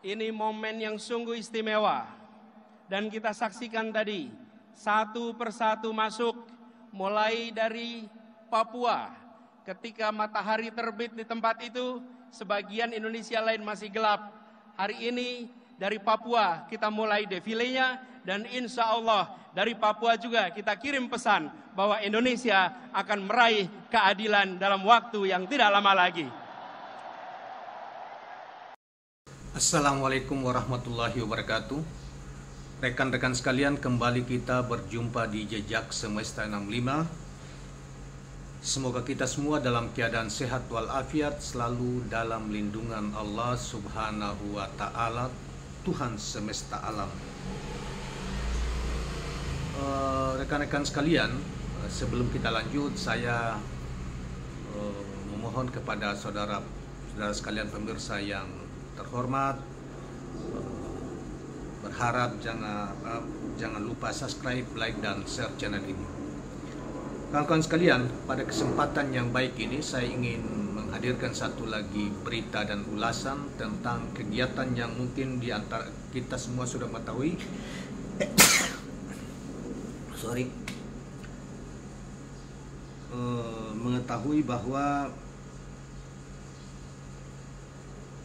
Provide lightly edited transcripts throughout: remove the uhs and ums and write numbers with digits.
Ini momen yang sungguh istimewa. Dan kita saksikan tadi, satu persatu masuk, mulai dari Papua. Ketika matahari terbit di tempat itu, sebagian Indonesia lain masih gelap. Hari ini dari Papua kita mulai defilenya, dan insya Allah dari Papua juga kita kirim pesan bahwa Indonesia akan meraih keadilan dalam waktu yang tidak lama lagi. Assalamualaikum warahmatullahi wabarakatuh. Rekan-rekan sekalian, kembali kita berjumpa di Jejak Semesta 65. Semoga kita semua dalam keadaan sehat walafiat, selalu dalam lindungan Allah Subhanahu wa Ta'ala, Tuhan semesta alam. Rekan-rekan sekalian, sebelum kita lanjut, saya memohon kepada saudara sekalian pemirsa yang terhormat, berharap jangan lupa subscribe, like, dan share channel ini. Kawan-kawan sekalian, pada kesempatan yang baik ini saya ingin menghadirkan satu lagi berita dan ulasan tentang kegiatan yang mungkin di antara kita semua sudah mengetahui. Mengetahui bahwa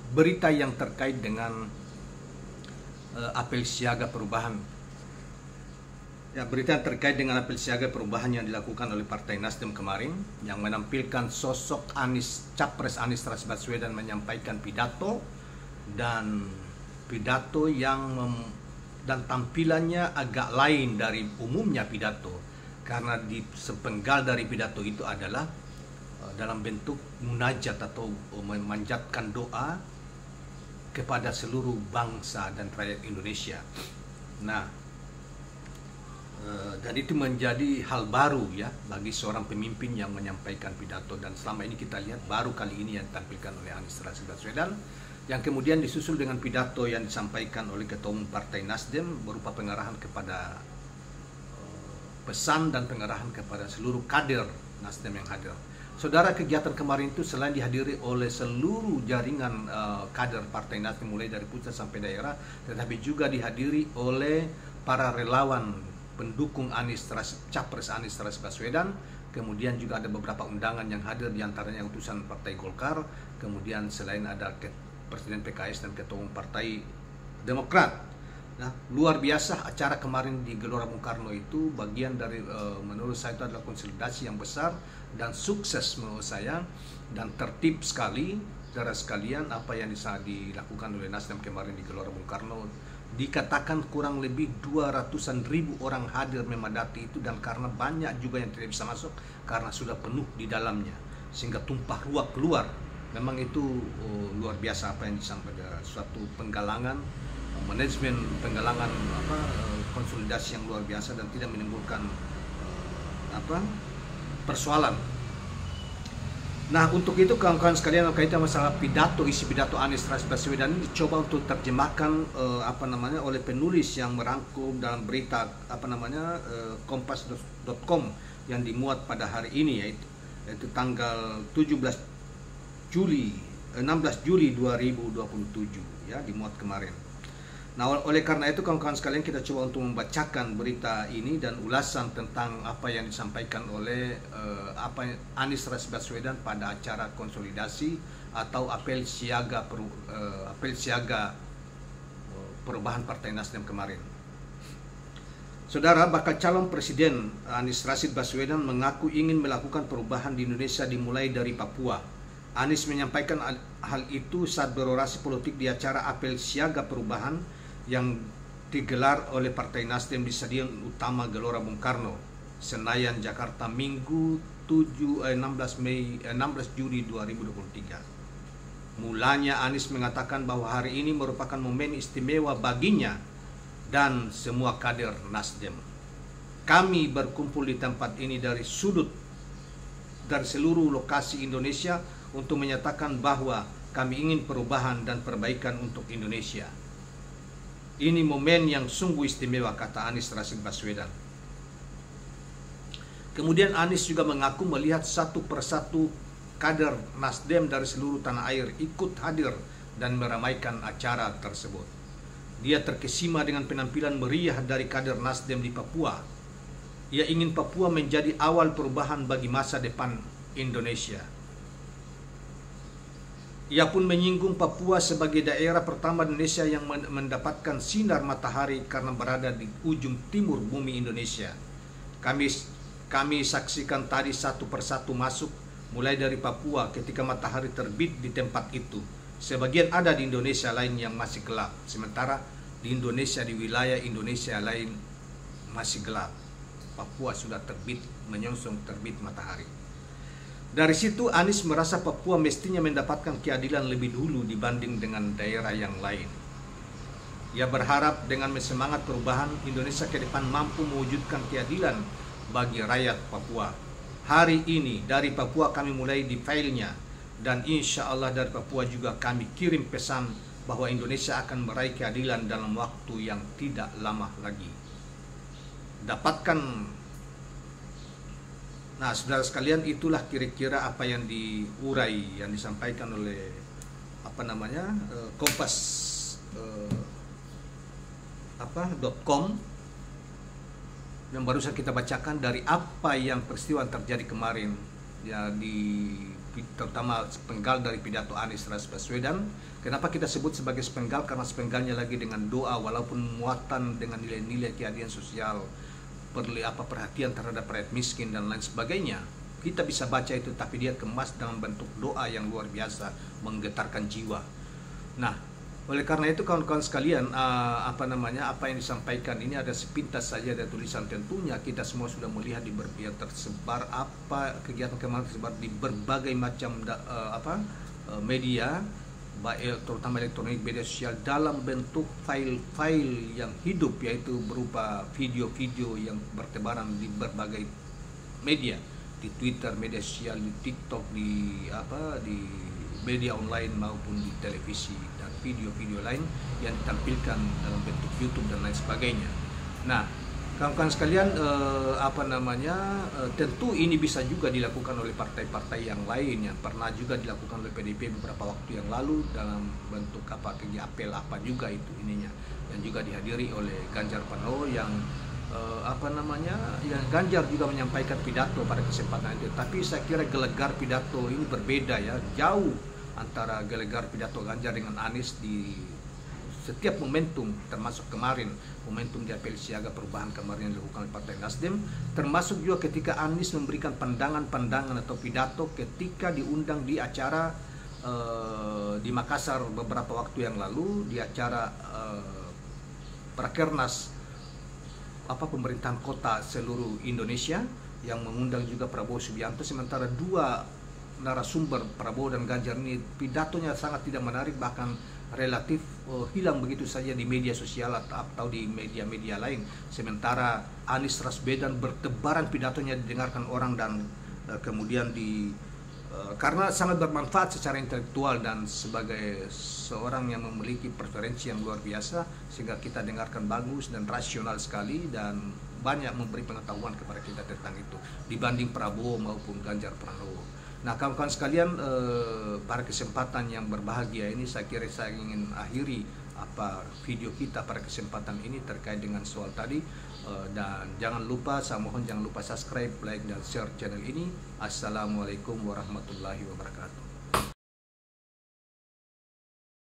berita yang terkait dengan apel siaga perubahan. Ya, berita terkait dengan apel siaga perubahan yang dilakukan oleh Partai Nasdem kemarin, yang menampilkan sosok Capres Anies Rashid Baswedan menyampaikan pidato, dan pidato dan tampilannya agak lain dari umumnya pidato, karena di sepenggal dari pidato itu adalah dalam bentuk munajat atau memanjatkan doa kepada seluruh bangsa dan rakyat Indonesia. Nah, dan itu menjadi hal baru ya bagi seorang pemimpin yang menyampaikan pidato, dan selama ini kita lihat baru kali ini yang ditampilkan oleh Anies Rashid Baswedan, yang kemudian disusul dengan pidato yang disampaikan oleh Ketua Umum Partai Nasdem berupa pengarahan kepada pesan dan pengarahan kepada seluruh kader Nasdem yang hadir. Saudara, kegiatan kemarin itu selain dihadiri oleh seluruh jaringan kader Partai Nasdem mulai dari pusat sampai daerah, tetapi juga dihadiri oleh para relawan pendukung Capres Anies Rashid Baswedan. Kemudian juga ada beberapa undangan yang hadir, diantaranya utusan Partai Golkar. Kemudian selain ada Presiden PKS dan Ketua Umum Partai Demokrat. Nah, luar biasa acara kemarin di Gelora Bung Karno itu, bagian dari menurut saya itu adalah konsolidasi yang besar dan sukses menurut saya, dan tertib sekali saudara sekalian. Apa yang bisa dilakukan oleh Nasdem kemarin di Gelora Bung Karno, dikatakan kurang lebih 200-an ribu orang hadir memadati itu, dan karena banyak juga yang tidak bisa masuk karena sudah penuh di dalamnya sehingga tumpah ruah keluar. Memang itu luar biasa apa yang disampaikan, suatu penggalangan, manajemen penggalangan, konsolidasi yang luar biasa dan tidak menimbulkan persoalan. Nah, untuk itu kawan-kawan sekalian, kaitan masalah pidato, isi pidato Anies Rashid Baswedan ini dicoba untuk terjemahkan oleh penulis yang merangkum dalam berita kompas.com yang dimuat pada hari ini, yaitu tanggal 16 Juli 2027 ya, dimuat kemarin. Nah, oleh karena itu kawan-kawan sekalian, kita coba untuk membacakan berita ini dan ulasan tentang apa yang disampaikan oleh Anies Rashid Baswedan pada acara konsolidasi atau apel siaga perubahan Partai Nasdem kemarin. Saudara, bakal calon Presiden Anies Rashid Baswedan mengaku ingin melakukan perubahan di Indonesia dimulai dari Papua. Anies menyampaikan hal itu saat berorasi politik di acara apel siaga perubahan yang digelar oleh Partai Nasdem di Stadion Utama Gelora Bung Karno, Senayan, Jakarta, Minggu 16 Juli 2023. Mulanya Anies mengatakan bahwa hari ini merupakan momen istimewa baginya dan semua kader Nasdem. Kami berkumpul di tempat ini dari seluruh lokasi Indonesia untuk menyatakan bahwa kami ingin perubahan dan perbaikan untuk Indonesia. Ini momen yang sungguh istimewa, kata Anies Rashid Baswedan. Kemudian Anies juga mengaku melihat satu persatu kader Nasdem dari seluruh tanah air ikut hadir dan meramaikan acara tersebut. Dia terkesima dengan penampilan meriah dari kader Nasdem di Papua. Ia ingin Papua menjadi awal perubahan bagi masa depan Indonesia. Ia pun menyinggung Papua sebagai daerah pertama di Indonesia yang mendapatkan sinar matahari karena berada di ujung timur bumi Indonesia. Kami saksikan tadi satu persatu masuk, mulai dari Papua ketika matahari terbit di tempat itu. Sebagian ada di Indonesia lain yang masih gelap, sementara di Indonesia, di wilayah Indonesia lain masih gelap. Papua sudah terbit, menyongsong terbit matahari. Dari situ Anies merasa Papua mestinya mendapatkan keadilan lebih dulu dibanding dengan daerah yang lain. Ia berharap dengan semangat perubahan, Indonesia ke depan mampu mewujudkan keadilan bagi rakyat Papua. Hari ini dari Papua kami mulai di filenya, dan insya Allah dari Papua juga kami kirim pesan bahwa Indonesia akan meraih keadilan dalam waktu yang tidak lama lagi. Nah, saudara sekalian, itulah kira-kira apa yang diurai, yang disampaikan oleh kompas.com yang barusan kita bacakan dari apa yang peristiwa terjadi kemarin, ya, terutama sepenggal dari pidato Anies Baswedan. Kenapa kita sebut sebagai sepenggal? Karena sepenggalnya lagi dengan doa, walaupun muatan dengan nilai-nilai keadilan sosial, perhatian terhadap rakyat miskin dan lain sebagainya. Kita bisa baca itu, tapi dia kemas dalam bentuk doa yang luar biasa, menggetarkan jiwa. Nah, oleh karena itu kawan-kawan sekalian, apa yang disampaikan ini ada sepintas saja dari tulisan. Tentunya kita semua sudah melihat di tersebar kegiatan kemarin tersebar di berbagai macam media, baik terutama elektronik, media sosial, dalam bentuk file-file yang hidup, yaitu berupa video-video yang bertebaran di berbagai media, di Twitter, media sosial, di TikTok, di media online maupun di televisi, dan video-video lain yang ditampilkan dalam bentuk YouTube dan lain sebagainya. Nah, kawan-kawan sekalian, tentu ini bisa juga dilakukan oleh partai-partai yang lain, yang pernah juga dilakukan oleh PDIP beberapa waktu yang lalu dalam bentuk apel juga itu ininya, yang juga dihadiri oleh Ganjar Pranowo, yang yang Ganjar juga menyampaikan pidato pada kesempatan itu. Tapi saya kira gelegar pidato ini berbeda, ya, jauh antara gelegar pidato Ganjar dengan Anies di setiap momentum, termasuk kemarin momentum di apel siaga perubahan kemarin yang dilakukan oleh Partai Nasdem, termasuk juga ketika Anies memberikan pandangan-pandangan atau pidato ketika diundang di acara di Makassar beberapa waktu yang lalu, di acara Prakernas pemerintahan kota seluruh Indonesia, yang mengundang juga Prabowo Subianto. Sementara dua narasumber, Prabowo dan Ganjar, ini pidatonya sangat tidak menarik, bahkan relatif hilang begitu saja di media sosial atau di media-media lain. Sementara Anies Baswedan bertebaran pidatonya didengarkan orang, dan kemudian karena sangat bermanfaat secara intelektual dan sebagai seorang yang memiliki preferensi yang luar biasa, sehingga kita dengarkan bagus dan rasional sekali, dan banyak memberi pengetahuan kepada kita tentang itu dibanding Prabowo maupun Ganjar Pranowo. Nah, kawan-kawan sekalian, pada kesempatan yang berbahagia ini, saya kira saya ingin akhiri video kita pada kesempatan ini terkait dengan soal tadi. Dan jangan lupa, saya mohon jangan lupa subscribe, like, dan share channel ini. Assalamualaikum warahmatullahi wabarakatuh.